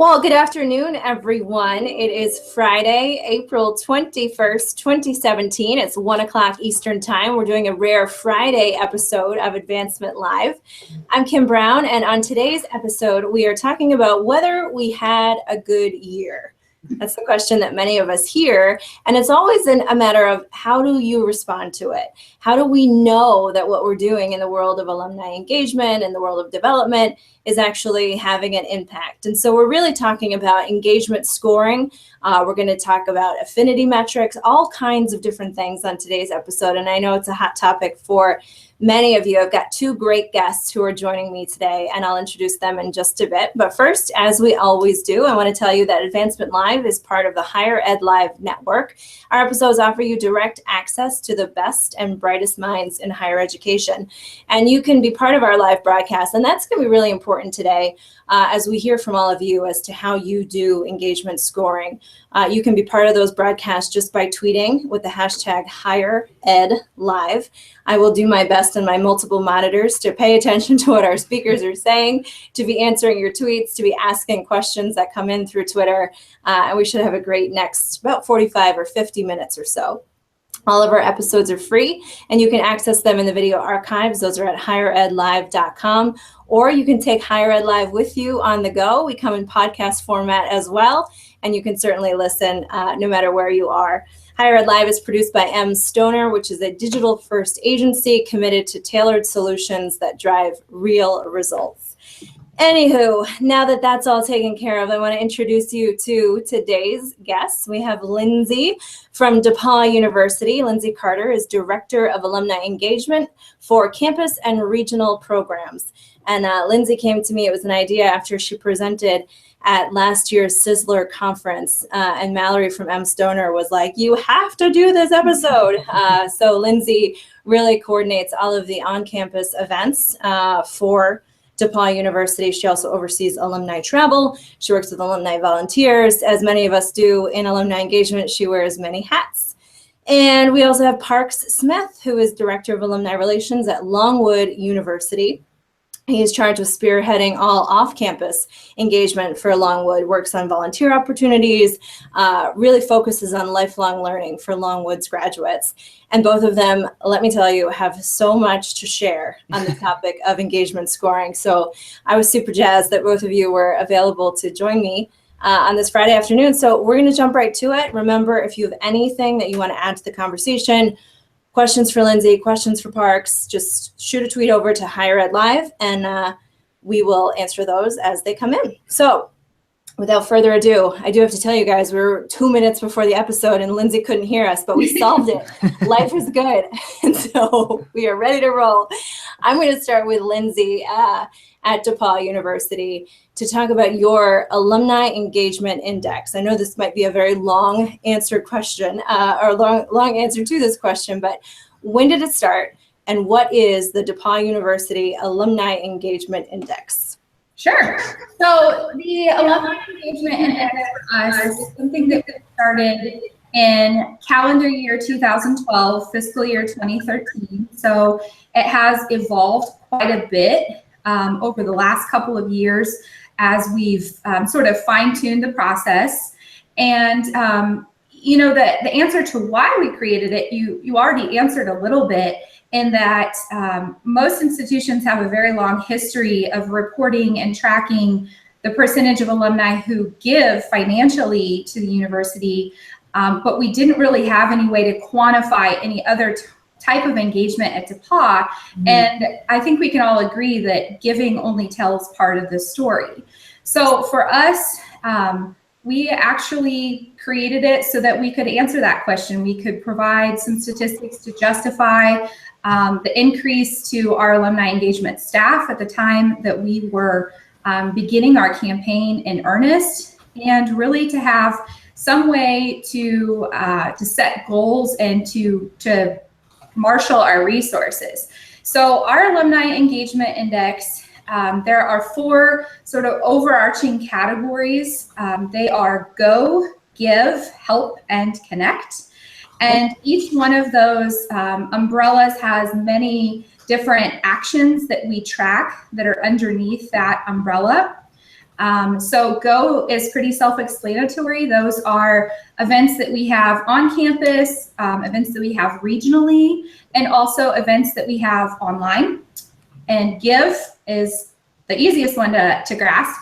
Well, good afternoon, everyone. It is Friday, April 21st, 2017. It's 1 o'clock Eastern Time. We're doing a rare Friday episode of Advancement Live. I'm Kim Brown, and on today's episode, we are talking about whether we had a good year. That's the question that many of us hear, and it's always a matter of how do you respond to it? How do we know that what we're doing in the world of alumni engagement, in the world of development, is actually having an impact? And so we're really talking about engagement scoring. We're going to talk about affinity metrics, all kinds of different things on today's episode, and I know it's a hot topic for many of you. I've got two great guests who are joining me today, and I'll introduce them in just a bit. But first, as we always do, I want to tell you that Advancement Live is part of the Higher Ed Live network. Our episodes offer you direct access to the best and brightest minds in higher education. And you can be part of our live broadcast, and that's going to be really important today as we hear from all of you as to how you do engagement scoring. You can be part of those broadcasts just by tweeting with the hashtag HigherEdLive. I will do my best on my multiple monitors to pay attention to what our speakers are saying, to be answering your tweets, to be asking questions that come in through Twitter. And we should have a great next about 45 or 50 minutes or so. All of our episodes are free, and you can access them in the video archives. Those are at higheredlive.com, or you can take Higher Ed Live with you on the go. We come in podcast format as well, and you can certainly listen no matter where you are. Higher Ed Live is produced by M. Stoner, which is a digital-first agency committed to tailored solutions that drive real results. Anywho, now that that's all taken care of, I want to introduce you to today's guests. We have Lindsay from DePauw University. Lindsay Carter is Director of Alumni Engagement for Campus and Regional Programs. And Lindsay came to me, it was an idea after she presented at last year's Sizzler conference, and Mallory from M. Stoner was like, you have to do this episode. So Lindsay really coordinates all of the on-campus events for DePauw University. She also oversees alumni travel. She works with alumni volunteers. As many of us do in alumni engagement, she wears many hats. And we also have Parks Smith, who is Director of Alumni Relations at Longwood University. He is charged with spearheading all off-campus engagement for Longwood, works on volunteer opportunities, really focuses on lifelong learning for Longwood's graduates. And both of them, let me tell you, have so much to share on the topic of engagement scoring. So I was super jazzed that both of you were available to join me on this Friday afternoon. So we're going to jump right to it. Remember, if you have anything that you want to add to the conversation, questions for Lindsay, questions for Parks, just shoot a tweet over to Higher Ed Live, and we will answer those as they come in. So without further ado, I do have to tell you guys, we're 2 minutes before the episode and Lindsay couldn't hear us, but we solved it. Life is good. And so we are ready to roll. I'm going to start with Lindsay at DePauw University to talk about your Alumni Engagement Index. I know this might be a very long answered question, or long answer to this question, but when did it start, and what is the DePauw University Alumni Engagement Index? Sure. So the Alumni Engagement Index for us is something that started in calendar year 2012, fiscal year 2013. So it has evolved quite a bit over the last couple of years as we've sort of fine-tuned the process. And you know, the answer to why we created it, you already answered a little bit, in that most institutions have a very long history of reporting and tracking the percentage of alumni who give financially to the university, but we didn't really have any way to quantify any other type of engagement at DePauw. And I think we can all agree that giving only tells part of the story. So for us, we actually created it so that we could answer that question. We could provide some statistics to justify the increase to our alumni engagement staff at the time that we were beginning our campaign in earnest, and really to have some way to set goals and to marshal our resources. So our Alumni Engagement Index, there are 4 sort of overarching categories. They are Go, Give, Help, and Connect. And each one of those umbrellas has many different actions that we track that are underneath that umbrella. So Go is pretty self-explanatory. Those are events that we have on campus, events that we have regionally, and also events that we have online. And Give is the easiest one to grasp.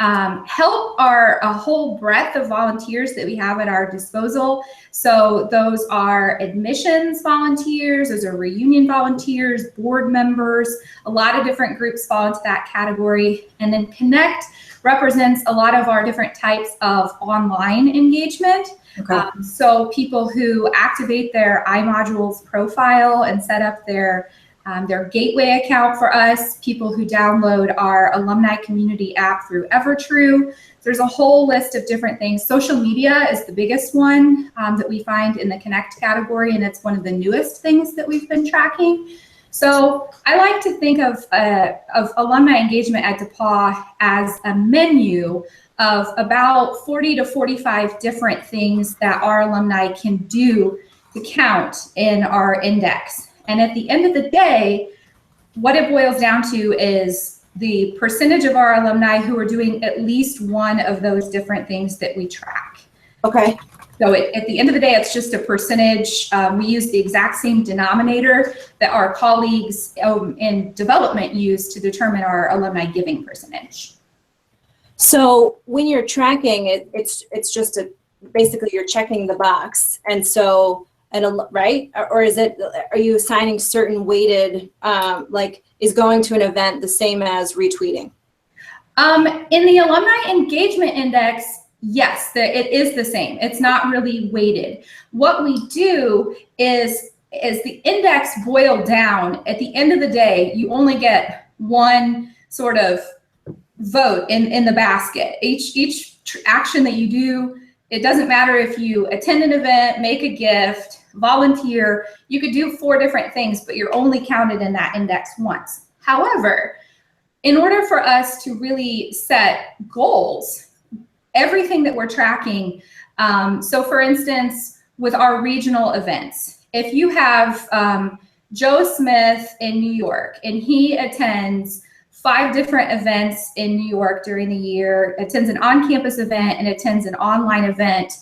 Help are a whole breadth of volunteers that we have at our disposal. So those are admissions volunteers, those are reunion volunteers, board members, a lot of different groups fall into that category. And then Connect represents a lot of our different types of online engagement. Okay. So people who activate their iModules profile and set up their gateway account for us, people who download our alumni community app through Evertrue. There's a whole list of different things. Social media is the biggest one that we find in the Connect category, and it's one of the newest things that we've been tracking. So I like to think of alumni engagement at DePauw as a menu of about 40 to 45 different things that our alumni can do to count in our index. And at the end of the day, what it boils down to is the percentage of our alumni who are doing at least one of those different things that we track. Okay. So at the end of the day, it's just a percentage. We use the exact same denominator that our colleagues in development use to determine our alumni giving percentage. So when you're tracking it, it's just basically you're checking the box. And so, right? Or are you assigning certain weighted, like is going to an event the same as retweeting? In the Alumni Engagement Index, yes, it is the same. It's not really weighted. What we do is the index boiled down. At the end of the day, you only get one sort of vote in the basket. Each action that you do, it doesn't matter if you attend an event, make a gift, volunteer, you could do 4 different things, but you're only counted in that index once. However, in order for us to really set goals, everything that we're tracking, so for instance, with our regional events, if you have Joe Smith in New York and he attends 5 different events in New York during the year, attends an on-campus event and attends an online event,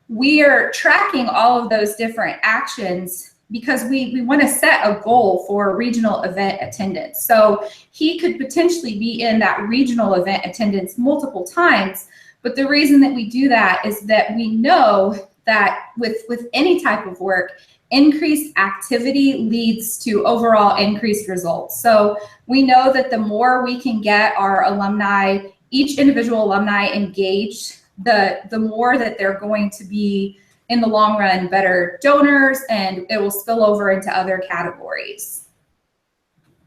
we are tracking all of those different actions because we want to set a goal for regional event attendance. So he could potentially be in that regional event attendance multiple times, but the reason that we do that is that we know that with any type of work, increased activity leads to overall increased results. So we know that the more we can get our alumni, each individual alumni engaged, the more that they're going to be, in the long run, better donors, and it will spill over into other categories.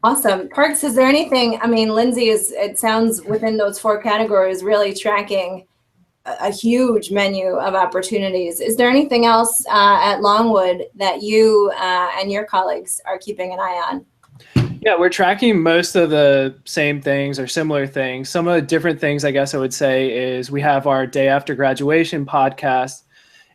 Awesome. Parks, is there anything, I mean, Lindsay it sounds within those 4 categories, really tracking a huge menu of opportunities. Is there anything else at Longwood that you and your colleagues are keeping an eye on? Yeah, we're tracking most of the same things or similar things. Some of the different things, I guess I would say, is we have our Day After Graduation podcast,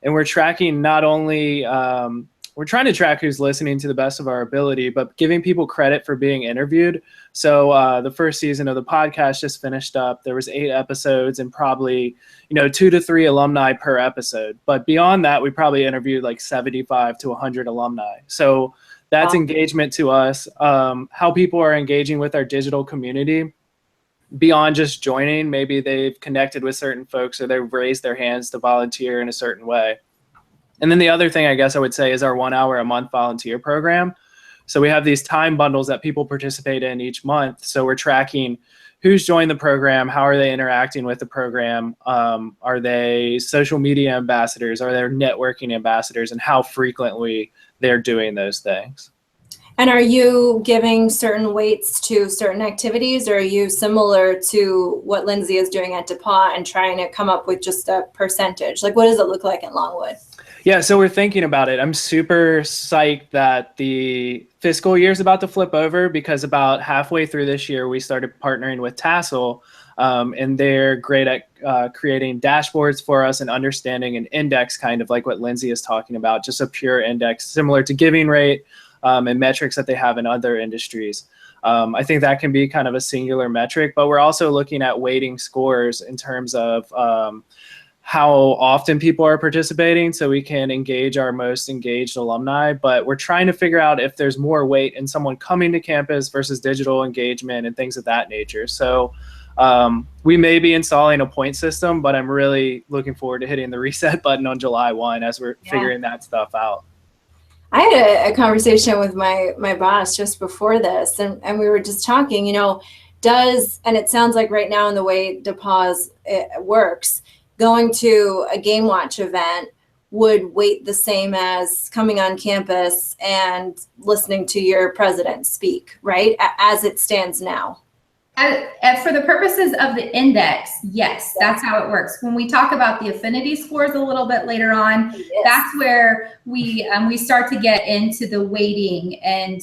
and we're tracking not only, we're trying to track who's listening to the best of our ability, but giving people credit for being interviewed. So the first season of the podcast just finished up. There was 8 episodes and probably, 2 to 3 alumni per episode. But beyond that, we probably interviewed like 75 to 100 alumni. So that's engagement to us. How people are engaging with our digital community beyond just joining. Maybe they've connected with certain folks or they've raised their hands to volunteer in a certain way. And then the other thing I guess I would say is our 1 hour a month volunteer program. So we have these time bundles that people participate in each month. So we're tracking who's joined the program, how are they interacting with the program, are they social media ambassadors, are they networking ambassadors, and how frequently they're doing those things. And are you giving certain weights to certain activities, or are you similar to what Lindsay is doing at DePauw and trying to come up with just a percentage? Like, what does it look like in Longwood? Yeah, so we're thinking about it. I'm super psyched that the fiscal year is about to flip over, because about halfway through this year, we started partnering with Tassel, and they're great at creating dashboards for us and understanding an index, kind of like what Lindsay is talking about, just a pure index similar to giving rate and metrics that they have in other industries. I think that can be kind of a singular metric, but we're also looking at weighting scores in terms of how often people are participating so we can engage our most engaged alumni. But we're trying to figure out if there's more weight in someone coming to campus versus digital engagement and things of that nature. So we may be installing a point system, but I'm really looking forward to hitting the reset button on July 1 as we're figuring that stuff out. I had a conversation with my boss just before this, and we were just talking, you know, and it sounds like right now in the way DePauw's works, going to a Game Watch event would weight the same as coming on campus and listening to your president speak, right? As it stands now. For the purposes of the index, yes, that's how it works. When we talk about the affinity scores a little bit later on, that's where we start to get into the weighting and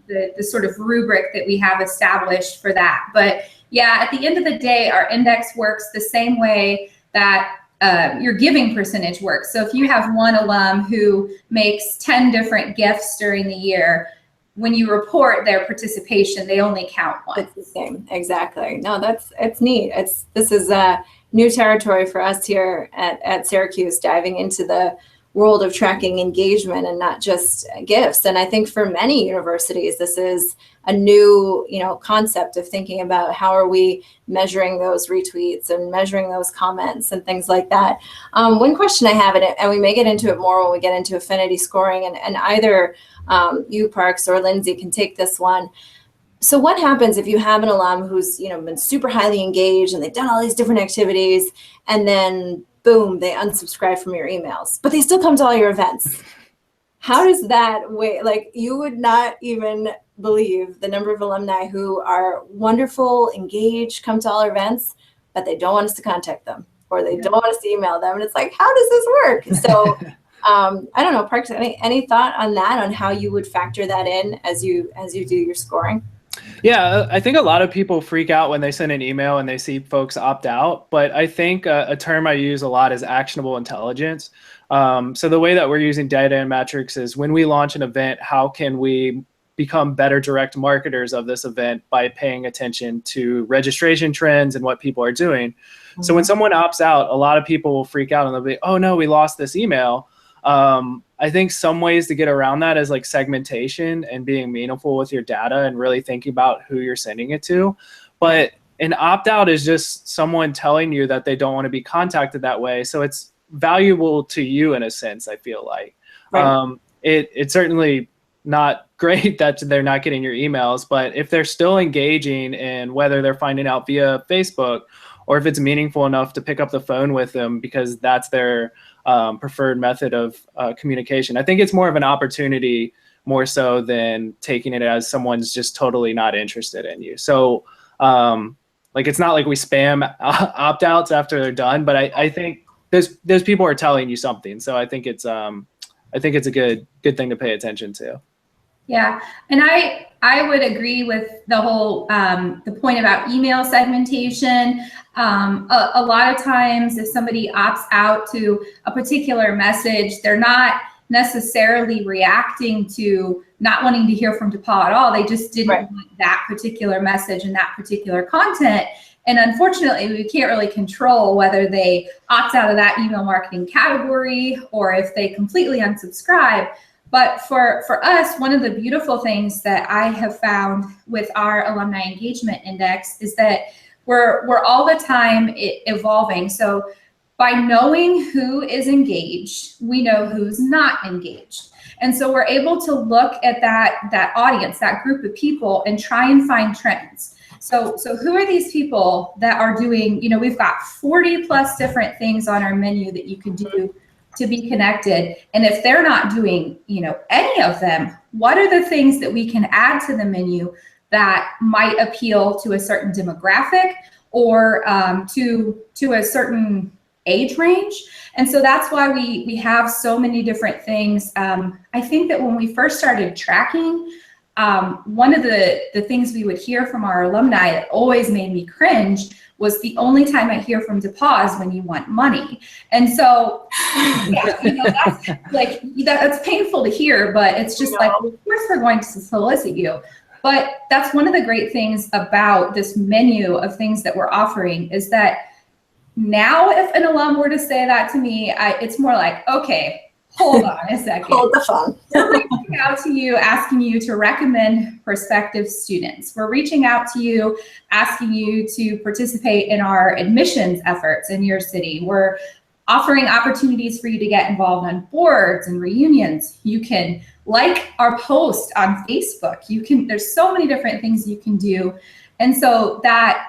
the sort of rubric that we have established for that. But yeah, at the end of the day, our index works the same way that your giving percentage works. So if you have one alum who makes 10 different gifts during the year, when you report their participation, they only count once. It's the same, exactly. No, it's neat. This is new territory for us here at Syracuse, diving into the world of tracking engagement and not just gifts. And I think for many universities, this is a new, concept of thinking about how are we measuring those retweets and measuring those comments and things like that. One question I have, and we may get into it more when we get into affinity scoring, and either you, Parks, or Lindsay can take this one. So what happens if you have an alum who's, been super highly engaged and they've done all these different activities, and then boom, they unsubscribe from your emails, but they still come to all your events? How does that weight? Like, you would not even believe the number of alumni who are wonderful, engaged, come to all our events, but they don't want us to contact them, or they don't want us to email them. And it's like, how does this work? So I don't know, Parks, any thought on that, on how you would factor that in as you do your scoring? Yeah, I think a lot of people freak out when they send an email and they see folks opt out. But I think a term I use a lot is actionable intelligence. So the way that we're using data and metrics is when we launch an event, how can we become better direct marketers of this event by paying attention to registration trends and what people are doing. Mm-hmm. So when someone opts out, a lot of people will freak out and they'll be, oh no, we lost this email. I think some ways to get around that is like segmentation and being meaningful with your data and really thinking about who you're sending it to. But an opt-out is just someone telling you that they don't want to be contacted that way. So it's valuable to you in a sense, I feel like. Right. It's certainly not great that they're not getting your emails, but if they're still engaging, and whether they're finding out via Facebook or if it's meaningful enough to pick up the phone with them because that's their preferred method of communication, I think it's more of an opportunity more so than taking it as someone's just totally not interested in you. So it's not like we spam opt-outs after they're done, but I think those people are telling you something. So I think it's a good thing to pay attention to. Yeah, and I would agree with the whole the point about email segmentation. A lot of times, if somebody opts out to a particular message, they're not necessarily reacting to not wanting to hear from DePauw at all. They just didn't want that particular message and that particular content. And unfortunately, we can't really control whether they opt out of that email marketing category or if they completely unsubscribe. But for us, one of the beautiful things that I have found with our alumni engagement index is that we're all the time evolving. So by knowing who is engaged, we know who's not engaged. And so we're able to look at that audience, that group of people, and try and find trends. So who are these people that are doing, we've got 40 plus different things on our menu that you can do to be connected. And if they're not doing, any of them, what are the things that we can add to the menu that might appeal to a certain demographic or to a certain age range? And so that's why we have so many different things. I think that when we first started tracking, one of the things we would hear from our alumni that always made me cringe was the only time I hear from DePauw is when you want money. And so that's painful to hear, but it's just like, well, of course we're going to solicit you. But that's one of the great things about this menu of things that we're offering is that now if an alum were to say that to me, it's more like, okay, hold on a second. Hold the phone. We're reaching out to you, asking you to recommend prospective students. We're reaching out to you, asking you to participate in our admissions efforts in your city. We're offering opportunities for you to get involved on boards and reunions. You can like our post on Facebook. There's so many different things you can do. And so that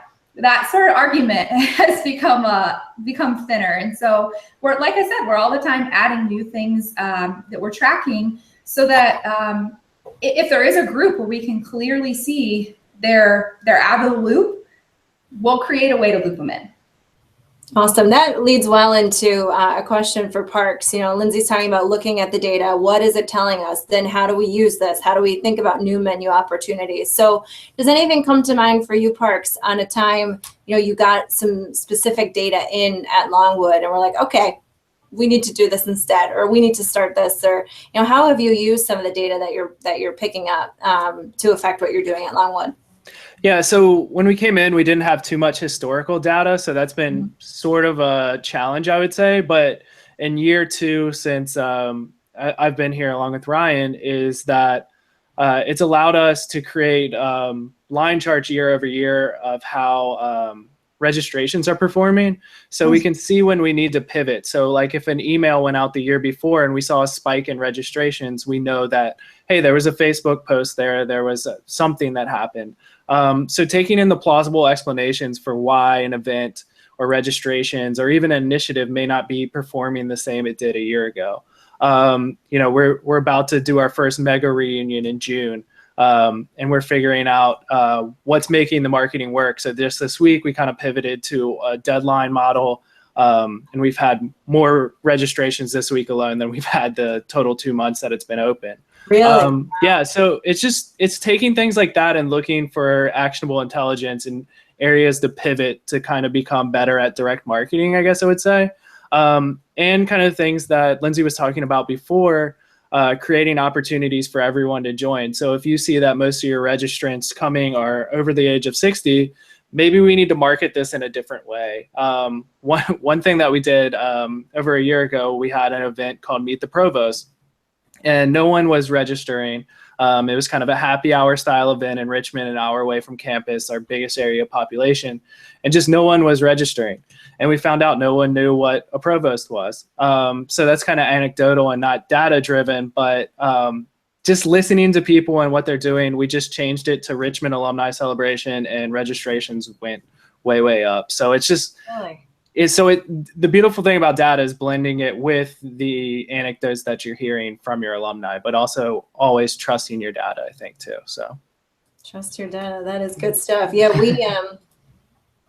sort of argument has become thinner. And so we're, like I said, we're all the time adding new things that we're tracking so that if there is a group where we can clearly see they're out of the loop, we'll create a way to loop them in. Awesome. That leads well into a question for Parks. You know, Lindsay's talking about looking at the data. What is it telling us? Then how do we use this? How do we think about new menu opportunities? So does anything come to mind for you, Parks, on a time, you know, you got some specific data in at Longwood and we're like, okay, we need to do this instead, or we need to start this, or, you know, how have you used some of the data that you're picking up to affect what you're doing at Longwood? Yeah, so when we came in, we didn't have too much historical data, so that's been sort of a challenge, I would say. But in year 2, since I've been here along with Ryan, is that it's allowed us to create line charts year over year of how registrations are performing. So we can see when we need to pivot. So like if an email went out the year before and we saw a spike in registrations, we know that, hey, there was a Facebook post there was something that happened. So taking in the plausible explanations for why an event or registrations or even an initiative may not be performing the same it did a year ago. You know, we're about to do our first mega reunion in June, and we're figuring out what's making the marketing work. So just this week, we kind of pivoted to a deadline model, and we've had more registrations this week alone than we've had the total 2 months that it's been open. Really? Yeah, so it's taking things like that and looking for actionable intelligence and areas to pivot to kind of become better at direct marketing, I guess I would say. And kind of things that Lindsay was talking about before, creating opportunities for everyone to join. So if you see that most of your registrants coming are over the age of 60, maybe we need to market this in a different way. One thing that we did over a year ago, we had an event called Meet the Provost, and no one was registering. It was kind of a happy hour style event in Richmond, an hour away from campus, our biggest area of population, and just no one was registering. And we found out no one knew what a provost was. So that's kind of anecdotal and not data driven, but just listening to people and what they're doing, we just changed it to Richmond Alumni Celebration and registrations went way, way up. So it's just, Really? the beautiful thing about data is blending it with the anecdotes that you're hearing from your alumni, but also always trusting your data, I think, too. So Trust your data. That is good stuff. Yeah, we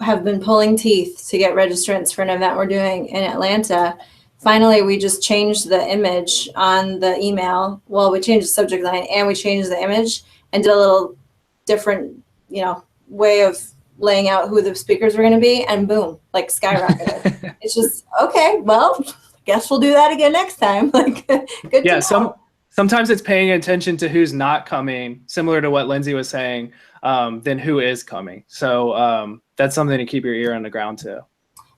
have been pulling teeth to get registrants for an event we're doing in Atlanta. Finally, we just changed the image on the email. Well, we changed the subject line and we changed the image and did a little different, you know, way of laying out who the speakers were going to be, and boom, like skyrocketed. It's just, okay, well, I guess we'll do that again next time. Like, good yeah, to know. sometimes it's paying attention to who's not coming, similar to what Lindsay was saying, than who is coming. So that's something to keep your ear on the ground too.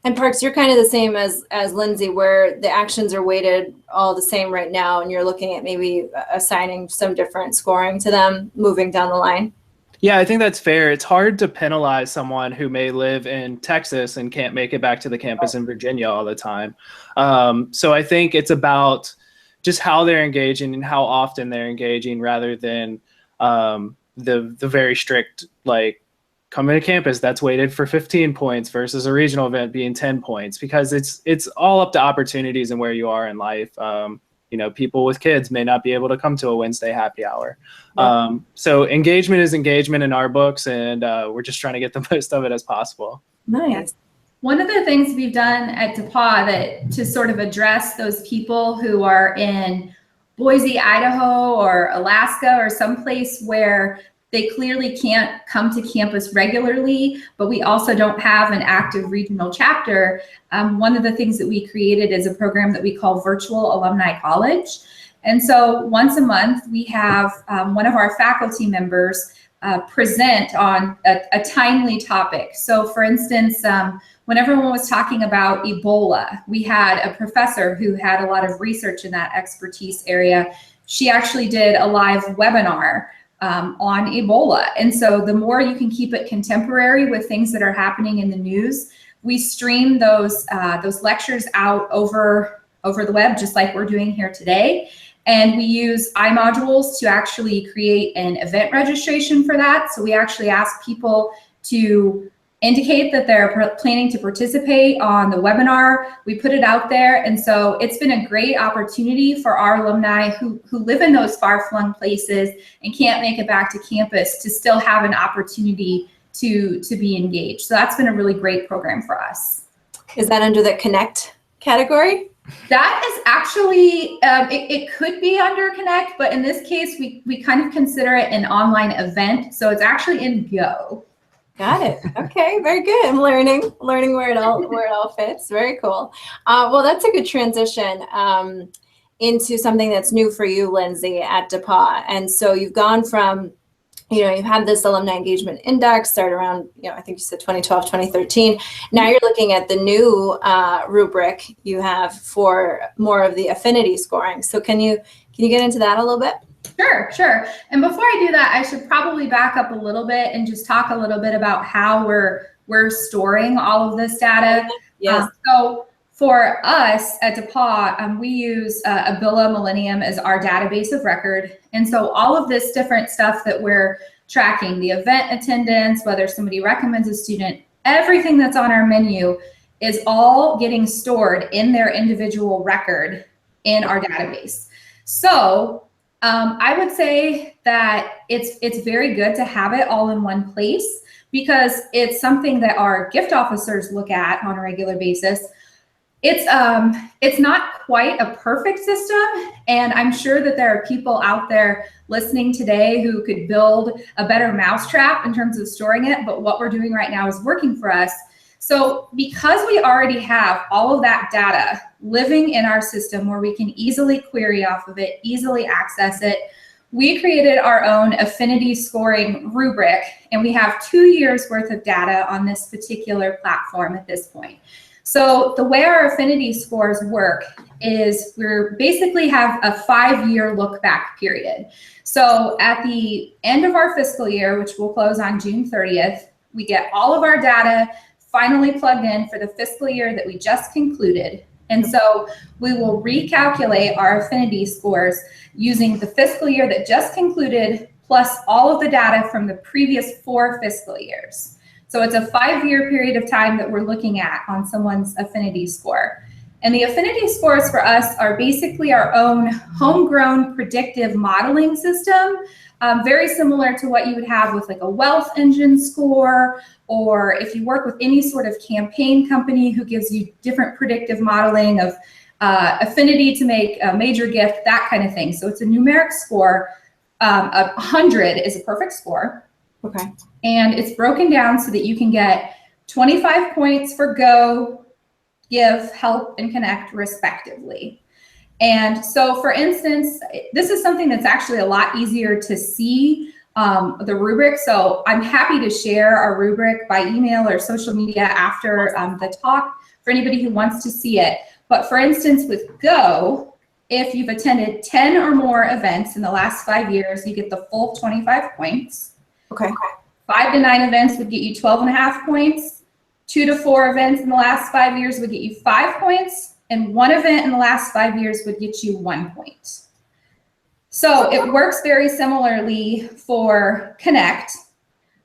And Parks, you're kind of the same as Lindsay, where the actions are weighted all the same right now, and you're looking at maybe assigning some different scoring to them moving down the line. Yeah, I think that's fair. It's hard to penalize someone who may live in Texas and can't make it back to the campus in Virginia all the time. So I think it's about just how they're engaging and how often they're engaging, rather than the very strict, like, coming to campus that's weighted for 15 points versus a regional event being 10 points, because it's all up to opportunities and where you are in life. You know, people with kids may not be able to come to a Wednesday happy hour. Yeah. So engagement is engagement in our books, and we're just trying to get the most of it as possible. Nice. One of the things we've done at DePauw that to sort of address those people who are in Boise, Idaho, or Alaska, or someplace where they clearly can't come to campus regularly, but we also don't have an active regional chapter. One of the things that we created is a program that we call Virtual Alumni College. And so once a month, we have one of our faculty members present on a timely topic. So for instance, when everyone was talking about Ebola, we had a professor who had a lot of research in that expertise area. She actually did a live webinar on Ebola. And so the more you can keep it contemporary with things that are happening in the news, we stream those lectures out over the web, just like we're doing here today. And we use iModules to actually create an event registration for that. So we actually ask people to indicate that they're planning to participate on the webinar. We put it out there. And so it's been a great opportunity for our alumni who live in those far-flung places and can't make it back to campus to still have an opportunity to be engaged. So that's been a really great program for us. Is that under the Connect category? That is actually, it could be under Connect, but in this case, we kind of consider it an online event. So it's actually in Go. Got it. Okay, very good. I'm learning where it all fits. Very cool. Well, that's a good transition into something that's new for you, Lindsay, at DePauw. And so you've gone from, you've had this alumni engagement index start around, I think you said 2012, 2013. Now you're looking at the new rubric you have for more of the affinity scoring. So can you get into that a little bit? Sure. And before I do that, I should probably back up a little bit and just talk a little bit about how we're storing all of this data. Yes. So for us at DePauw, we use Abila Millennium as our database of record. And so all of this different stuff that we're tracking, the event attendance, whether somebody recommends a student, everything that's on our menu is all getting stored in their individual record in our database. So I would say that it's very good to have it all in one place because it's something that our gift officers look at on a regular basis. It's not quite a perfect system, and I'm sure that there are people out there listening today who could build a better mousetrap in terms of storing it, but what we're doing right now is working for us. So because we already have all of that data living in our system where we can easily query off of it, easily access it, we created our own affinity scoring rubric, and we have 2 years worth of data on this particular platform at this point. So the way our affinity scores work is we basically have a 5-year look back period. So at the end of our fiscal year, which will close on June 30th, we get all of our data finally plugged in for the fiscal year that we just concluded. And so we will recalculate our affinity scores using the fiscal year that just concluded plus all of the data from the previous 4 fiscal years. So it's a 5-year period of time that we're looking at on someone's affinity score. And the affinity scores for us are basically our own homegrown predictive modeling system, very similar to what you would have with like a wealth engine score, or if you work with any sort of campaign company who gives you different predictive modeling of affinity to make a major gift, that kind of thing. So it's a numeric score. 100 is a perfect score. Okay. And it's broken down so that you can get 25 points for go, give, help, and connect respectively. And so for instance, this is something that's actually a lot easier to see the rubric. So I'm happy to share our rubric by email or social media after the talk for anybody who wants to see it. But for instance, with Go, if you've attended 10 or more events in the last 5 years, you get the full 25 points. Okay. 5 to 9 events would get you 12.5 points. 2 to 4 events in the last 5 years would get you 5 points. And 1 event in the last 5 years would get you 1 point. So it works very similarly for Connect.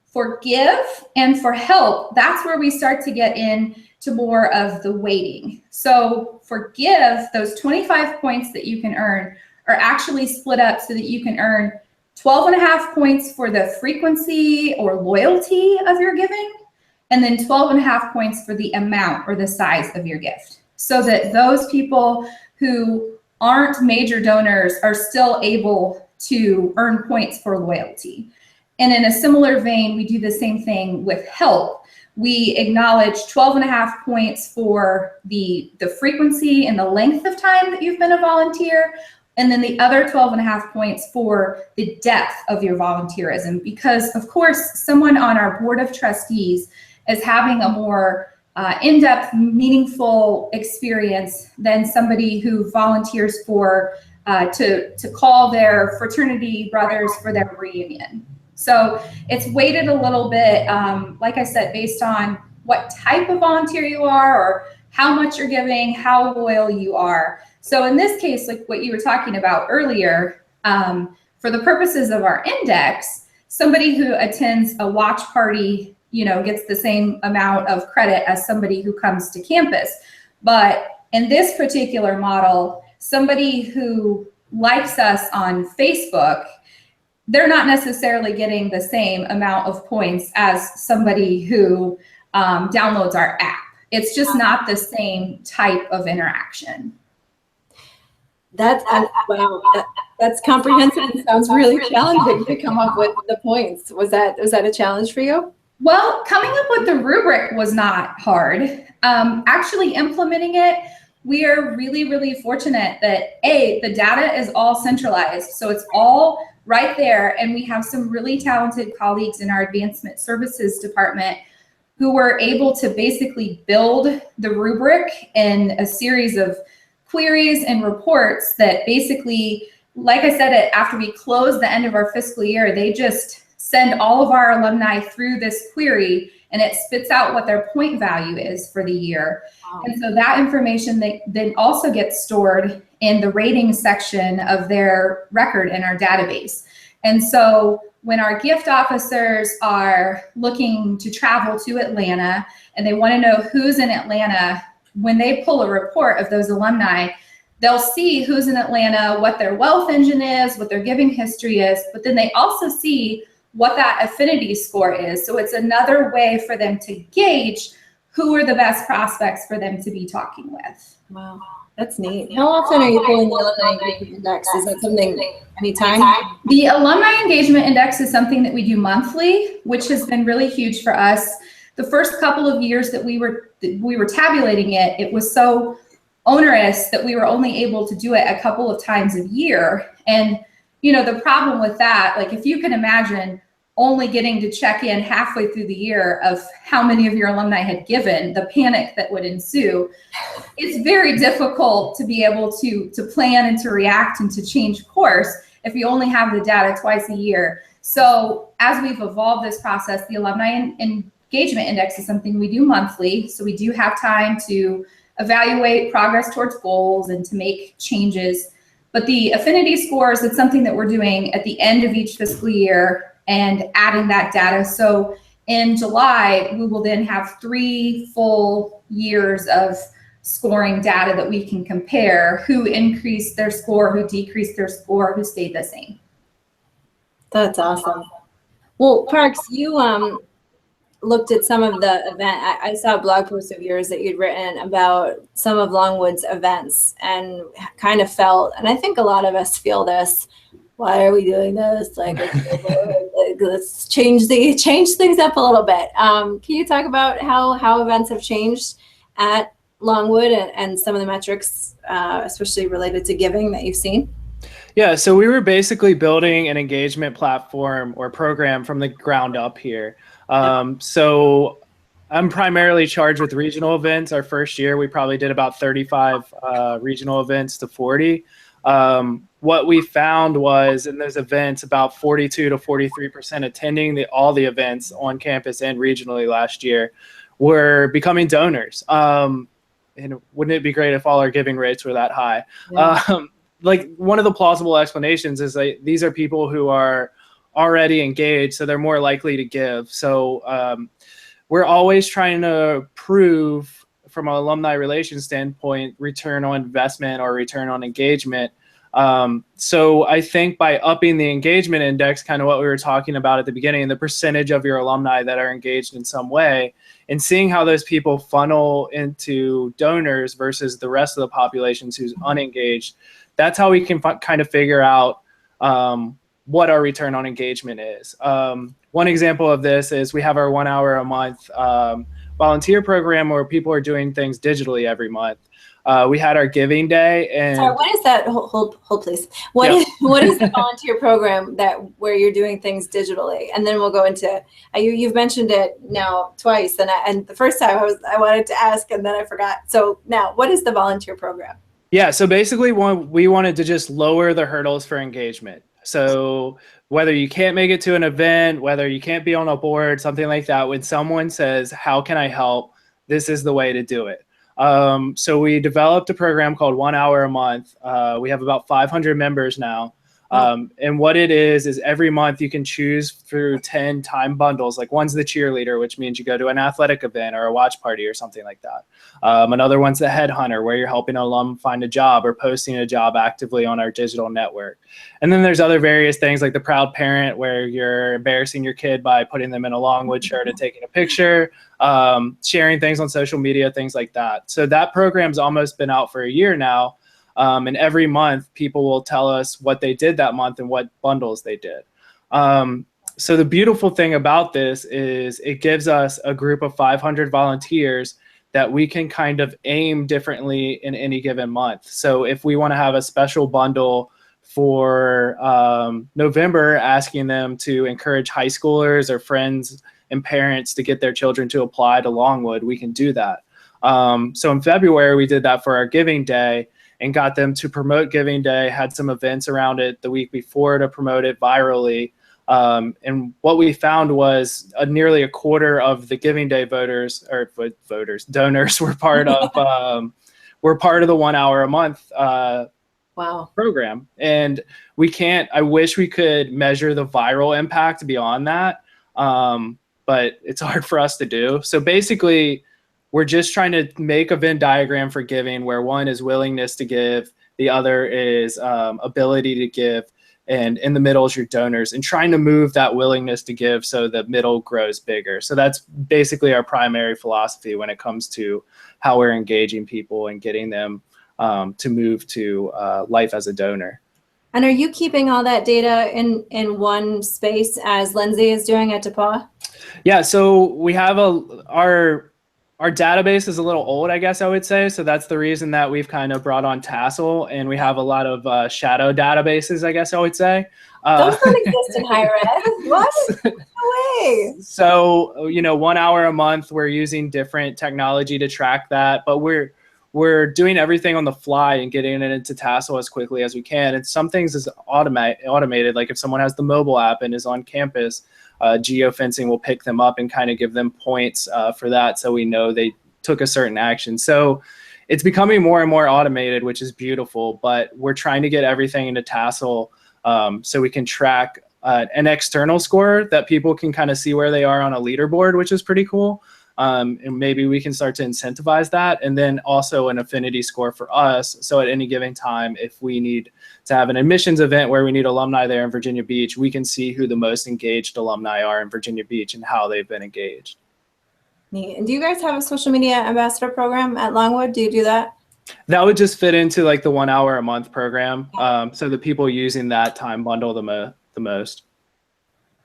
For Give and for Help, that's where we start to get into more of the weighting. So for Give, those 25 points that you can earn are actually split up so that you can earn 12.5 points for the frequency or loyalty of your giving, and then 12.5 points for the amount or the size of your gift, so that those people who aren't major donors are still able to earn points for loyalty. And in a similar vein, we do the same thing with Help. We acknowledge 12.5 points for the frequency and the length of time that you've been a volunteer, And then the other 12.5 points for the depth of your volunteerism, because of course, someone on our board of trustees is having a more in-depth, meaningful experience than somebody who volunteers for to call their fraternity brothers for their reunion. So it's weighted a little bit, like I said, based on what type of volunteer you are or how much you're giving, how loyal you are. So in this case, like what you were talking about earlier, for the purposes of our index, somebody who attends a watch party, you know, gets the same amount of credit as somebody who comes to campus. But in this particular model, somebody who likes us on Facebook, they're not necessarily getting the same amount of points as somebody who downloads our app. It's just not the same type of interaction. That's wow. That's comprehensive and sounds really challenging to come up with the points. Was that a challenge for you? Well, coming up with the rubric was not hard. Actually implementing it, we are really, really fortunate that the data is all centralized. So it's all right there. And we have some really talented colleagues in our advancement services department who were able to basically build the rubric in a series of queries and reports that basically, like I said, after we close the end of our fiscal year, they just send all of our alumni through this query and it spits out what their point value is for the year. Wow. And so that information then also gets stored in the rating section of their record in our database. And so when our gift officers are looking to travel to Atlanta and they want to know who's in Atlanta, when they pull a report of those alumni, they'll see who's in Atlanta, what their wealth engine is, what their giving history is, but then they also see what that affinity score is. So it's another way for them to gauge who are the best prospects for them to be talking with. Wow, that's neat. How often are you pulling the alumni engagement index? Is that something anytime? The alumni engagement index is something that we do monthly, which has been really huge for us. The first couple of years that we were tabulating it, it was so onerous that we were only able to do it a couple of times a year. And you know, the problem with that, like if you can imagine only getting to check in halfway through the year of how many of your alumni had given, the panic that would ensue, it's very difficult to be able to plan and to react and to change course if you only have the data twice a year. So as we've evolved this process, the alumni engagement index is something we do monthly. So we do have time to evaluate progress towards goals and to make changes. But the affinity scores, it's something that we're doing at the end of each fiscal year and adding that data. So in July, we will then have 3 full years of scoring data that we can compare who increased their score, who decreased their score, who stayed the same. That's awesome. Well, Parks, you looked at some of the event. I saw a blog post of yours that you'd written about some of Longwood's events and kind of felt, and I think a lot of us feel this, why are we doing this? Like, let's change things up a little bit. Can you talk about how events have changed at Longwood and some of the metrics, especially related to giving, that you've seen? Yeah, so we were basically building an engagement platform or program from the ground up here. So I'm primarily charged with regional events. Our first year, we probably did about 35 regional events to 40. What we found was in those events, about 42 to 43% attending all the events on campus and regionally last year were becoming donors. And wouldn't it be great if all our giving rates were that high? Yeah. Like one of the plausible explanations is that these are people who are already engaged, so they're more likely to give. So we're always trying to prove from an alumni relations standpoint, return on investment or return on engagement. So I think by upping the engagement index, kind of what we were talking about at the beginning, the percentage of your alumni that are engaged in some way, and seeing how those people funnel into donors versus the rest of the populations who's unengaged, that's how we can kind of figure out what our return on engagement is. One example of this is we have our 1 hour a month volunteer program where people are doing things digitally every month. We had our giving day, and sorry, what is that? Hold please. What is the volunteer program where you're doing things digitally? And then we'll go into you've mentioned it now twice, and the first time I wanted to ask and then I forgot. So now, what is the volunteer program? Yeah, so basically we wanted to just lower the hurdles for engagement. So whether you can't make it to an event, whether you can't be on a board, something like that, when someone says, how can I help? This is the way to do it. So we developed a program called 1 hour a month. We have about 500 members now. And what it is every month you can choose through 10 time bundles. Like one's the cheerleader, which means you go to an athletic event or a watch party or something like that. Another one's the headhunter, where you're helping an alum find a job or posting a job actively on our digital network. And then there's other various things like the proud parent, where you're embarrassing your kid by putting them in a Longwood shirt and taking a picture, sharing things on social media, things like that. So that program's almost been out for a year now. And every month people will tell us what they did that month and what bundles they did. So the beautiful thing about this is it gives us a group of 500 volunteers that we can kind of aim differently in any given month. So if we want to have a special bundle for November, asking them to encourage high schoolers or friends and parents to get their children to apply to Longwood, we can do that. So in February, we did that for our Giving Day and got them to promote Giving Day, had some events around it the week before to promote it virally. And what we found was nearly a quarter of the Giving Day donors were part of the 1 hour a month program. And I wish we could measure the viral impact beyond that, but it's hard for us to do. So basically, we're just trying to make a Venn diagram for giving, where one is willingness to give, the other is ability to give, and in the middle is your donors, and trying to move that willingness to give so the middle grows bigger. So that's basically our primary philosophy when it comes to how we're engaging people and getting them to move to life as a donor. And are you keeping all that data in one space as Lindsay is doing at DePauw? Yeah, so we have our database is a little old, I guess I would say. So that's the reason that we've kind of brought on Tassel, and we have a lot of shadow databases, I guess I would say. Those don't exist in higher ed. What? No way. So, 1 hour a month, we're using different technology to track that, but we're doing everything on the fly and getting it into Tassel as quickly as we can. And some things is automated, like if someone has the mobile app and is on campus, geofencing will pick them up and kind of give them points for that, so we know they took a certain action. So it's becoming more and more automated, which is beautiful, but we're trying to get everything into Tassel so we can track an external score that people can kind of see where they are on a leaderboard, which is pretty cool. And maybe we can start to incentivize that. And then also an affinity score for us. So at any given time, if we need to have an admissions event where we need alumni there in Virginia Beach, we can see who the most engaged alumni are in Virginia Beach and how they've been engaged. Neat. And do you guys have a social media ambassador program at Longwood? Do you do that? That would just fit into like the 1 hour a month program. So the people using that time bundle the most.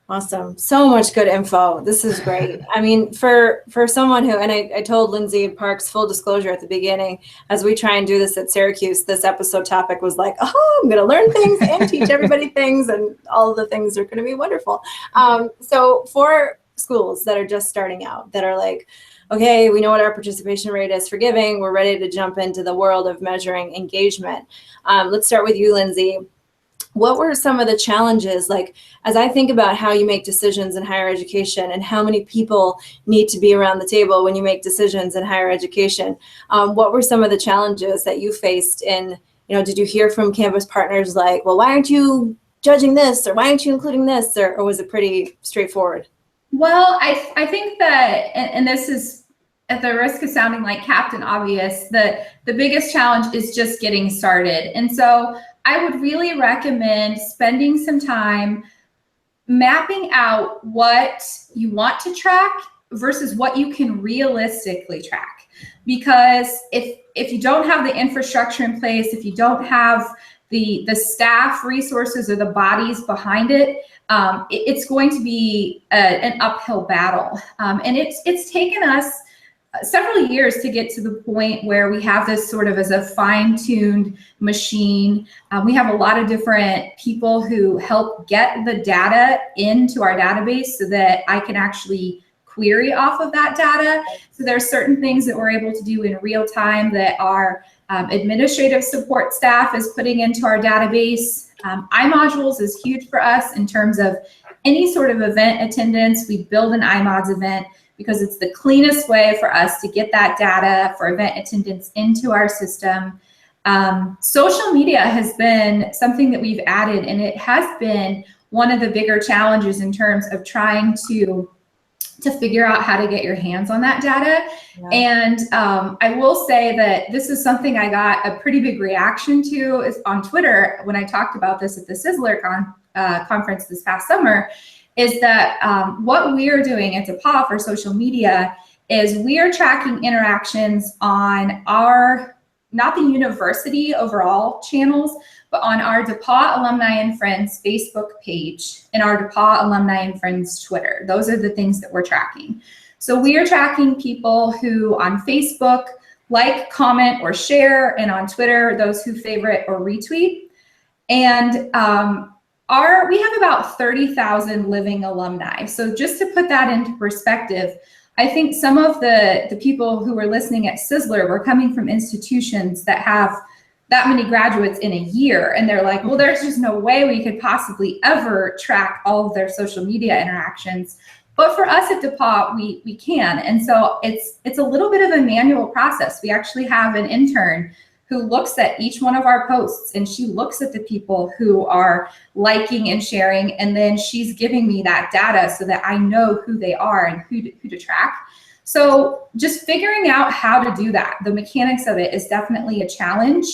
Awesome. So much good info. This is great. I mean, for someone who, and I told Lindsay Parks, full disclosure at the beginning, as we try and do this at Syracuse, this episode topic was like, oh, I'm going to learn things and teach everybody things, and all of the things are going to be wonderful. So for schools that are just starting out, that are like, okay, we know what our participation rate is for giving, we're ready to jump into the world of measuring engagement. Let's start with you, Lindsay. What were some of the challenges, like as I think about how you make decisions in higher education and how many people need to be around the table when you make decisions in higher education? What were some of the challenges that you faced in, did you hear from campus partners like, well, why aren't you judging this, or why aren't you including this, or was it pretty straightforward? Well, I think that, and this is at the risk of sounding like Captain Obvious, the biggest challenge is just getting started. And so I would really recommend spending some time mapping out what you want to track versus what you can realistically track. Because if you don't have the infrastructure in place, if you don't have the staff resources or the bodies behind it, it's going to be an uphill battle. And it's taken us several years to get to the point where we have this sort of as a fine-tuned machine. We have a lot of different people who help get the data into our database so that I can actually query off of that data. So there's certain things that we're able to do in real time that our administrative support staff is putting into our database. iModules is huge for us in terms of any sort of event attendance. We build an iMods event because it's the cleanest way for us to get that data for event attendance into our system. Social media has been something that we've added, and it has been one of the bigger challenges in terms of trying to figure out how to get your hands on that data. Yeah. And I will say that this is something I got a pretty big reaction to is on Twitter when I talked about this at the Sizzler conference this past summer, is that what we're doing at DePauw for social media is we are tracking interactions on our, not the university overall channels, but on our DePauw Alumni and Friends Facebook page and our DePauw Alumni and Friends Twitter. Those are the things that we're tracking. So we are tracking people who on Facebook like, comment, or share, and on Twitter, those who favorite or retweet. And we have about 30,000 living alumni. So just to put that into perspective, I think some of the people who were listening at Sizzler were coming from institutions that have that many graduates in a year, and they're like, well, there's just no way we could possibly ever track all of their social media interactions. But for us at DePauw, we can. And so it's a little bit of a manual process. We actually have an intern who looks at each one of our posts, and she looks at the people who are liking and sharing, and then she's giving me that data so that I know who they are and who to track. So just figuring out how to do that, the mechanics of it is definitely a challenge.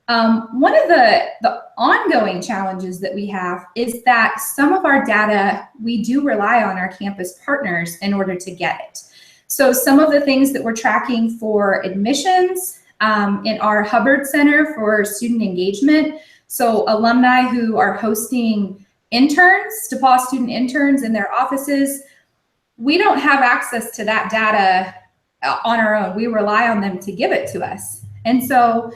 One of the ongoing challenges that we have is that some of our data, we do rely on our campus partners in order to get it. So some of the things that we're tracking for admissions, in our Hubbard Center for student engagement. So alumni who are hosting interns, DePauw student interns in their offices, we don't have access to that data on our own. We rely on them to give it to us. And so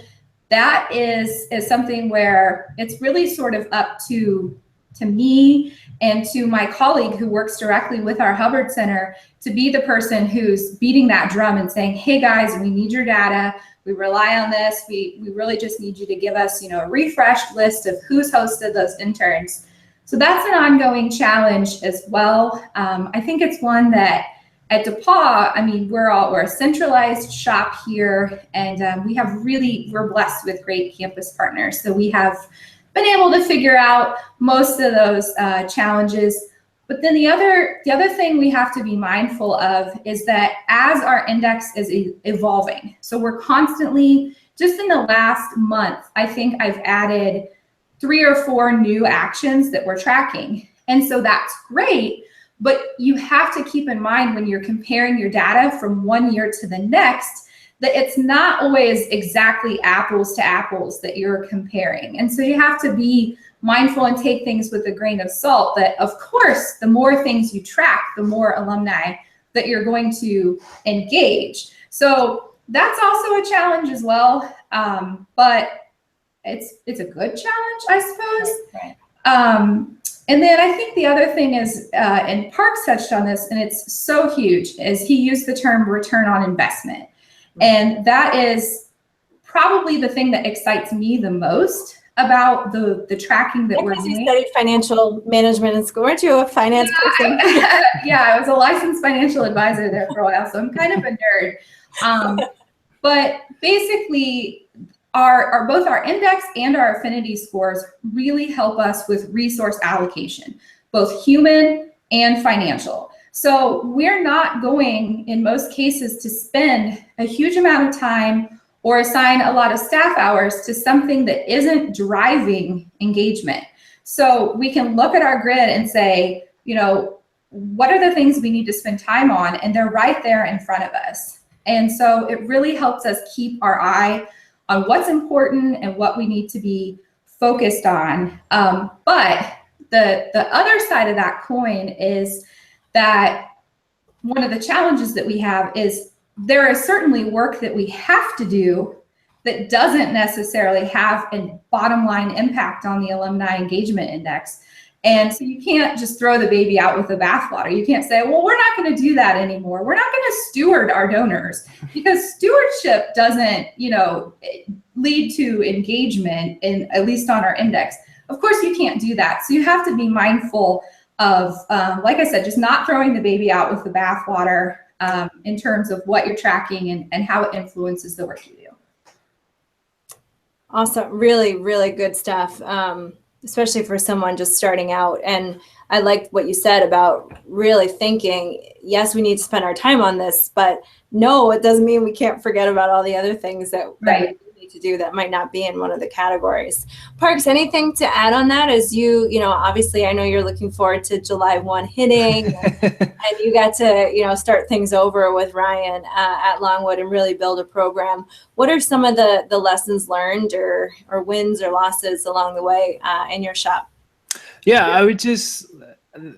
that is something where it's really sort of up to me and to my colleague who works directly with our Hubbard Center to be the person who's beating that drum and saying, hey guys, we need your data. We rely on this. We really just need you to give us, a refreshed list of who's hosted those interns. So that's an ongoing challenge as well. I think it's one that at DePauw, we're a centralized shop here, and we're blessed with great campus partners. So we have been able to figure out most of those challenges. But then the other thing we have to be mindful of is that as our index is evolving, so we're constantly, just in the last month, I think I've added 3 or 4 new actions that we're tracking. And so that's great, but you have to keep in mind when you're comparing your data from one year to the next, that it's not always exactly apples to apples that you're comparing. And so you have to be mindful and take things with a grain of salt that, of course, the more things you track, the more alumni that you're going to engage. So that's also a challenge as well, but it's a good challenge, I suppose. Right. And then I think the other thing is, and Parks touched on this, and it's so huge, is he used the term return on investment. And that is probably the thing that excites me the most about the tracking that we're doing. You studied financial management in school. Weren't you a finance person? Yeah, I was a licensed financial advisor there for a while, so I'm kind of a nerd. But basically, both our index and our affinity scores really help us with resource allocation, both human and financial. So we're not going, in most cases, to spend a huge amount of time or assign a lot of staff hours to something that isn't driving engagement. So we can look at our grid and say, what are the things we need to spend time on? And they're right there in front of us. And so it really helps us keep our eye on what's important and what we need to be focused on. But the other side of that coin is that one of the challenges that we have is there is certainly work that we have to do that doesn't necessarily have a bottom line impact on the alumni engagement index. And so you can't just throw the baby out with the bathwater. You can't say, well, we're not going to do that anymore. We're not going to steward our donors, because stewardship doesn't, lead to engagement, in at least on our index. Of course, you can't do that. So you have to be mindful of, like I said, just not throwing the baby out with the bathwater in terms of what you're tracking and how it influences the work you do. Awesome. Really, really good stuff, especially for someone just starting out. And I liked what you said about really thinking, yes, we need to spend our time on this, but no, it doesn't mean we can't forget about all the other things that Right. we need to do that might not be in one of the categories. Parks, anything to add on that? As obviously I know you're looking forward to July 1 hitting and you got to, start things over with Ryan at Longwood and really build a program. What are some of the lessons learned or wins or losses along the way in your shop? Yeah,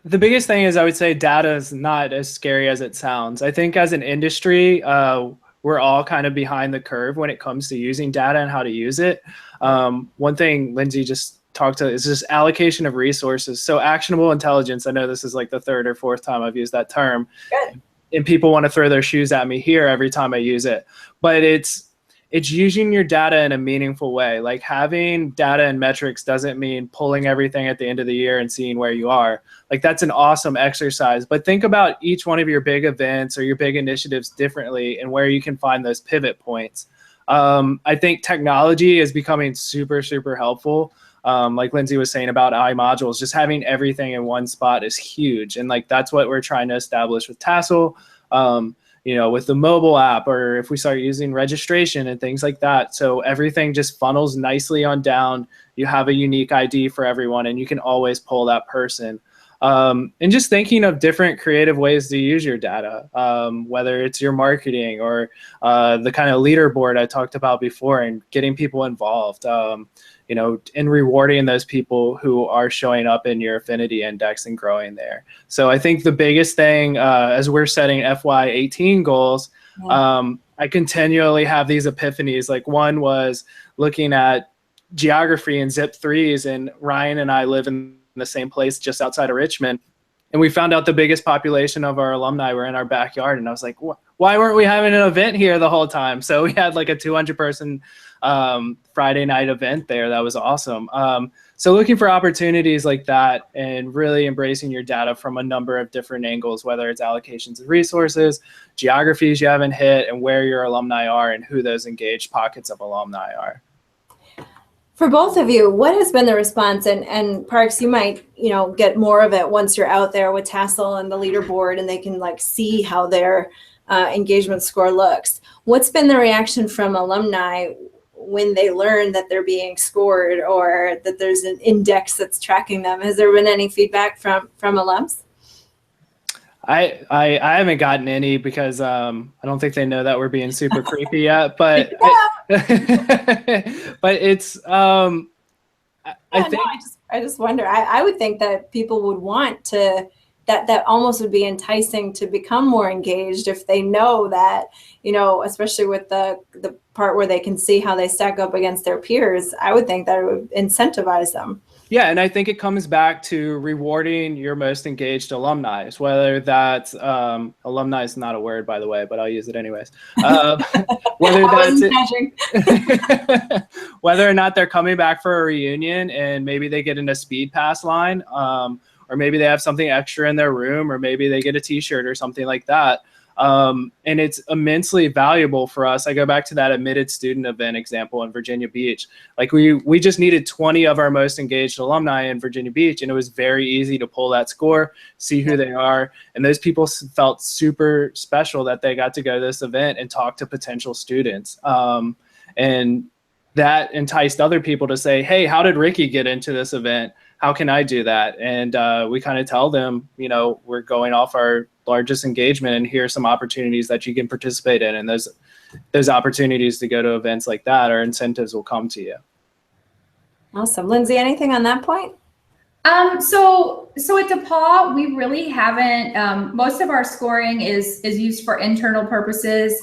the biggest thing is I would say data is not as scary as it sounds. I think as an industry, we're all kind of behind the curve when it comes to using data and how to use it. One thing Lindsay just talked to is just allocation of resources. So actionable intelligence, I know this is like the third or fourth time I've used that term. Good. And people want to throw their shoes at me here every time I use it. But it's using your data in a meaningful way. Like having data and metrics doesn't mean pulling everything at the end of the year and seeing where you are. Like that's an awesome exercise, but think about each one of your big events or your big initiatives differently and where you can find those pivot points. I think technology is becoming super, super helpful. Like Lindsay was saying about iModules, just having everything in one spot is huge. And like, that's what we're trying to establish with Tassel. With the mobile app, or if we start using registration and things like that. So everything just funnels nicely on down. You have a unique ID for everyone and you can always pull that person. And just thinking of different creative ways to use your data, whether it's your marketing or the kind of leaderboard I talked about before and getting people involved. And rewarding those people who are showing up in your affinity index and growing there. So I think the biggest thing as we're setting FY18 goals, I continually have these epiphanies. Like one was looking at geography and zip threes, and Ryan and I live in the same place just outside of Richmond. And we found out the biggest population of our alumni were in our backyard. And I was like, why weren't we having an event here the whole time? So we had like a 200-person Friday night event there. That was awesome. So looking for opportunities like that and really embracing your data from a number of different angles, whether it's allocations of resources, geographies you haven't hit, and where your alumni are and who those engaged pockets of alumni are. For both of you, what has been the response? And Parks, you might, get more of it once you're out there with Tassel and the leaderboard and they can like see how their engagement score looks. What's been the reaction from alumni when they learn that they're being scored or that there's an index that's tracking them? Has there been any feedback from alums? I haven't gotten any because I don't think they know that we're being super creepy yet, but but it's I just wonder. I would think that people would want to that almost would be enticing to become more engaged if they know that, especially with the part where they can see how they stack up against their peers. I would think that it would incentivize them. Yeah, and I think it comes back to rewarding your most engaged alumni, whether that's alumni is not a word, by the way, but I'll use it anyways. Whether that's whether or not they're coming back for a reunion and maybe they get in a speed pass line, or maybe they have something extra in their room, or maybe they get a T-shirt or something like that. And it's immensely valuable for us. I go back to that admitted student event example in Virginia Beach. Like we just needed 20 of our most engaged alumni in Virginia Beach, and it was very easy to pull that score, see who they are. And those people felt super special that they got to go to this event and talk to potential students. And that enticed other people to say, hey, how did Ricky get into this event? How can I do that? And we kind of tell them, we're going off our largest engagement and here are some opportunities that you can participate in. And those opportunities to go to events like that or incentives will come to you. Awesome. Lindsay, anything on that point? So at DePauw, we really haven't, most of our scoring is used for internal purposes.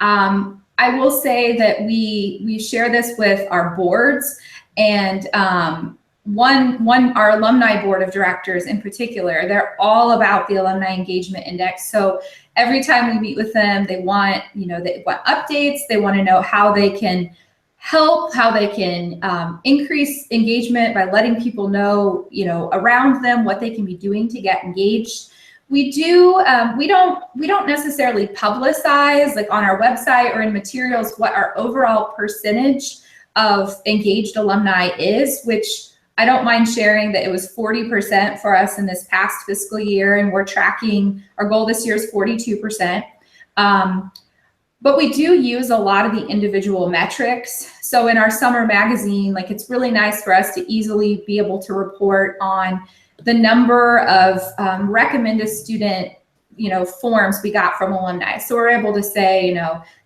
I will say that we share this with our boards, and our alumni board of directors in particular, they're all about the alumni engagement index. So every time we meet with them, they want updates. They want to know how they can help, how they can increase engagement by letting people know, around them what they can be doing to get engaged. We don't necessarily publicize, like on our website or in materials, what our overall percentage of engaged alumni is, which I don't mind sharing that it was 40% for us in this past fiscal year, and we're tracking, our goal this year is 42%. But we do use a lot of the individual metrics. So in our summer magazine, like, it's really nice for us to easily be able to report on the number of recommended student, forms we got from alumni. So we're able to say,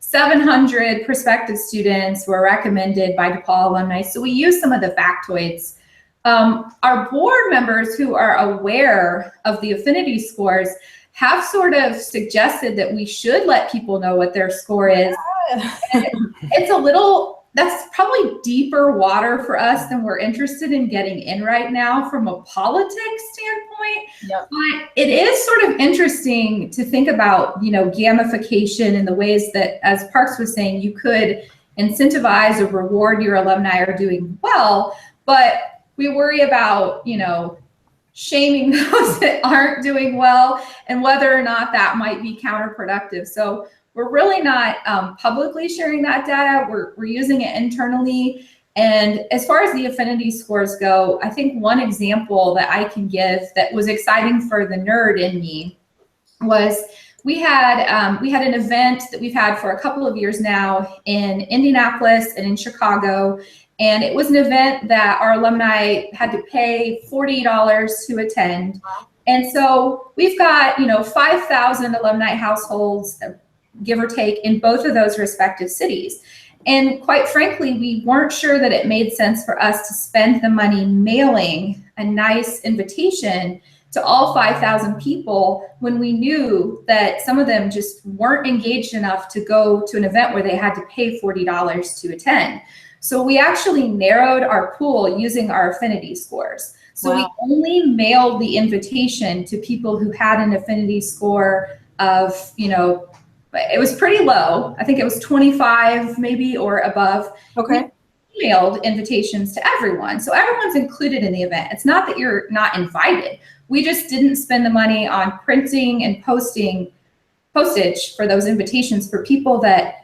700 prospective students were recommended by DePauw alumni. So we use some of the factoids. Our board members who are aware of the Affinity scores have sort of suggested that we should let people know what their score is. That's probably deeper water for us than we're interested in getting in right now from a politics standpoint. Yep. But it is sort of interesting to think about, gamification and the ways that, as Parks was saying, you could incentivize or reward your alumni are doing well, but we worry about, shaming those that aren't doing well, and whether or not that might be counterproductive. So we're really not publicly sharing that data. We're using it internally. And as far as the Affinity scores go, I think one example that I can give that was exciting for the nerd in me was we had an event that we've had for a couple of years now in Indianapolis and in Chicago. And it was an event that our alumni had to pay $40 to attend. And so we've got, 5,000 alumni households, give or take, in both of those respective cities. And quite frankly, we weren't sure that it made sense for us to spend the money mailing a nice invitation to all 5,000 people when we knew that some of them just weren't engaged enough to go to an event where they had to pay $40 to attend. So we actually narrowed our pool using our Affinity scores. So Wow. We only mailed the invitation to people who had an Affinity score of, it was pretty low. I think it was 25 maybe or above. Okay. We mailed invitations to everyone. So everyone's included in the event. It's not that you're not invited. We just didn't spend the money on printing and postage for those invitations for people that,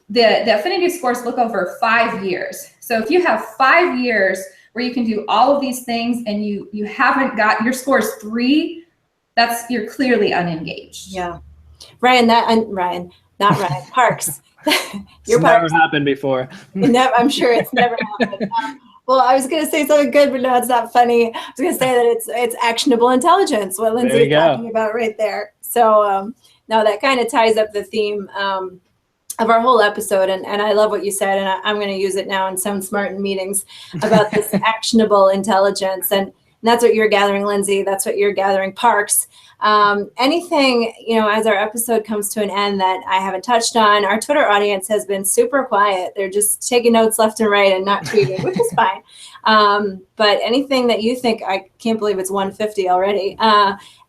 the Affinity scores look over 5 years. So if you have 5 years where you can do all of these things and you haven't got, your score is 3, you're clearly unengaged. Yeah. Parks. It's never happened before. I'm sure it's never happened. Well, I was going to say something good, but no, it's not funny. I was going to say that it's actionable intelligence, what Lindsay is talking about right there. So no, that kind of ties up the theme of our whole episode. And I love what you said, and I'm going to use it now and sound smart in meetings about this actionable intelligence. And that's what you're gathering, Lindsay. That's what you're gathering, Parks. Anything, as our episode comes to an end that I haven't touched on, our Twitter audience has been super quiet. They're just taking notes left and right and not tweeting, which is fine. But anything that you think, I can't believe it's 150 already.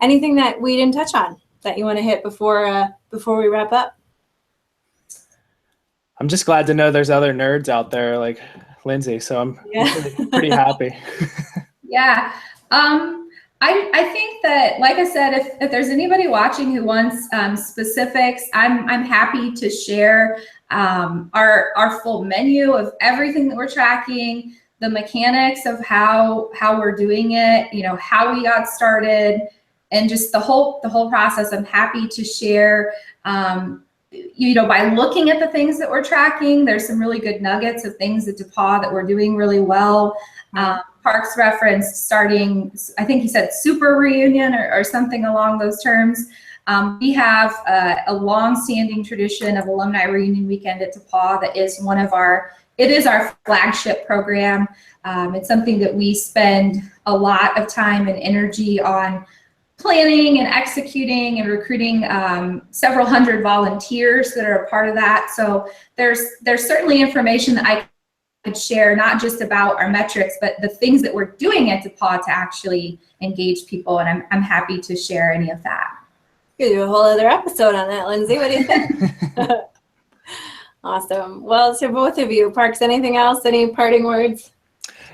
Anything that we didn't touch on that you want to hit before we wrap up? I'm just glad to know there's other nerds out there like Lindsay. So I'm pretty happy. Yeah. I think that, like I said, if there's anybody watching who wants specifics, I'm happy to share our full menu of everything that we're tracking, the mechanics of how we're doing it, how we got started, and just the whole process. I'm happy to share. By looking at the things that we're tracking, there's some really good nuggets of things at DePauw that we're doing really well. Parks referenced starting, I think he said super reunion or something along those terms. We have a long-standing tradition of Alumni Reunion Weekend at DePauw that is it is our flagship program. It's something that we spend a lot of time and energy on planning and executing and recruiting several hundred volunteers that are a part of that. So there's certainly information that I could share, not just about our metrics, but the things that we're doing at DePauw to actually engage people. And I'm happy to share any of that. We could do a whole other episode on that, Lindsay. What do you think? Awesome. Well, to both of you, Parks, anything else? Any parting words?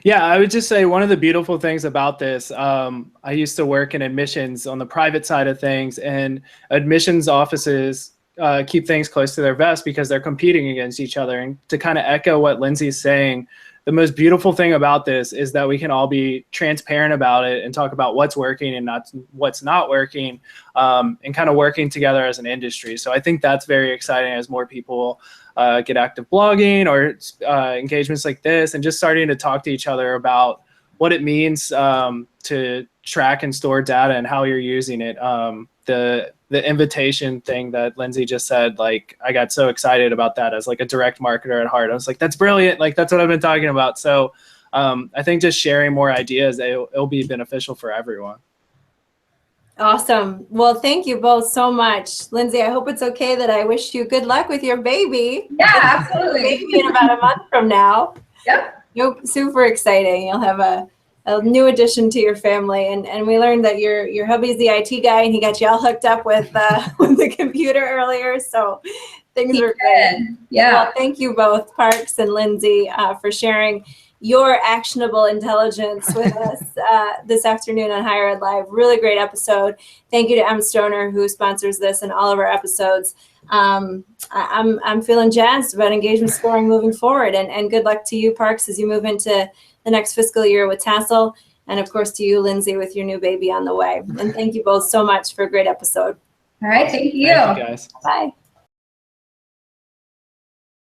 Yeah, I would just say one of the beautiful things about this, I used to work in admissions on the private side of things, and admissions offices keep things close to their vest because they're competing against each other. And to kind of echo what Lindsay's saying, the most beautiful thing about this is that we can all be transparent about it and talk about what's working and what's not working, and kind of working together as an industry. So I think that's very exciting as more people get active blogging or engagements like this, and just starting to talk to each other about what it means to track and store data and how you're using it. The invitation thing that Lindsay just said, like, I got so excited about that as like a direct marketer at heart. I was like, that's brilliant. Like, that's what I've been talking about. So I think just sharing more ideas, it'll be beneficial for everyone. Awesome. Well, thank you both so much. Lindsay, I hope it's okay that I wish you good luck with your baby. Yeah, absolutely. Maybe in about a month from now. Yep. Nope, super exciting. You'll have a new addition to your family. And we learned that your hubby's the IT guy, and he got you all hooked up with the computer earlier. So things are great. Yeah. Well, thank you both, Parks and Lindsay, for sharing your actionable intelligence with us this afternoon on Higher Ed Live. Really great episode. Thank you to M. Stoner, who sponsors this and all of our episodes. I'm feeling jazzed about engagement scoring moving forward, and good luck to you, Parks, as you move into the next fiscal year with Tassel, and of course to you, Lindsay, with your new baby on the way. And thank you both so much for a great episode. All right, thank you. Thank you, guys. Bye.